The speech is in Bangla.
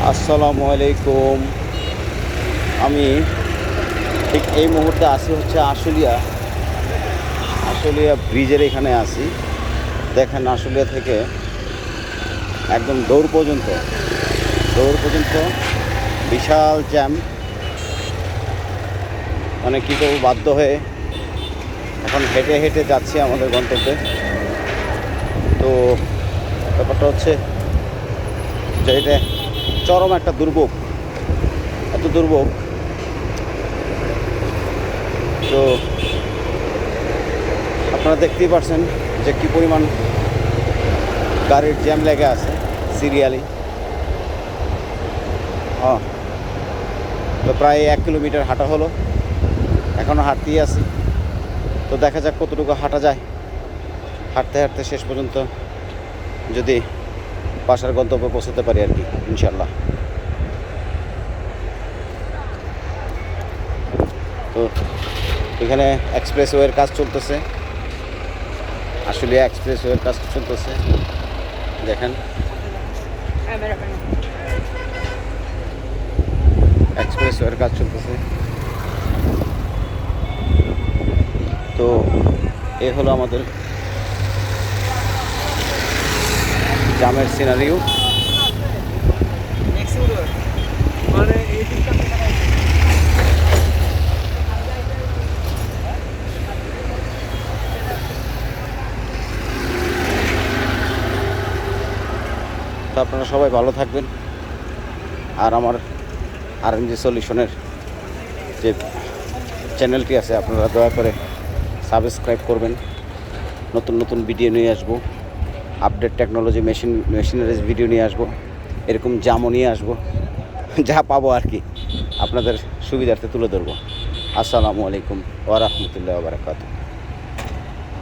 আসসালামু আলাইকুম। আমি ঠিক এই মুহূর্তে আছি হচ্ছে আশুলিয়া ব্রিজের এখানে আছি। দেখেন আশুলিয়া থেকে একদম দৌড় পর্যন্ত বিশাল জ্যাম। মানে কী করব, বাধ্য হয়ে এখন হেঁটে হেঁটে যাচ্ছি আমাদের গন্তব্যে। তো ব্যাপারটা হচ্ছে যে এটা চরম একটা দুর্ভোগ, এত দুর্ভোগ। তো আপনারা দেখতেই পারছেন যে কী পরিমাণ গাড়ির জ্যাম লেগে আছে সিরিয়ালি। তো প্রায় 1 কিলোমিটার হাঁটা হলো, এখনও হাঁটতেই আছি। তো দেখা যাক কতটুকু হাঁটা যায়। হাঁটতে হাঁটতে শেষ পর্যন্ত যদি বাসার গন্তব্যে পৌঁছাতে পারি আর কি, ইনশাল্লাহ। তো এখানে এক্সপ্রেসওয়ের কাজ চলতেছে, আশুলিয়া এক্সপ্রেসওয়ের কাজ চলতেছে। দেখেন এক্সপ্রেসওয়ের কাজ চলতেছে। তো এ হলো আমাদের জামের সিনারিও। তো আপনারা সবাই ভালো থাকবেন। আর আমার RNG সলিউশনের যে চ্যানেলটি আছে আপনারা দয়া করে সাবস্ক্রাইব করবেন। নতুন নতুন ভিডিও নিয়ে আসবো, আপডেট টেকনোলজি মেশিনারিজ ভিডিও নিয়ে আসবো, এরকম জামও নিয়ে আসবো, যা পাবো আর কি আপনাদের সুবিধার্থে তুলে ধরবো। আসসালামু আলাইকুম ওয়া রাহমাতুল্লাহি ওয়া বারাকাতুহু।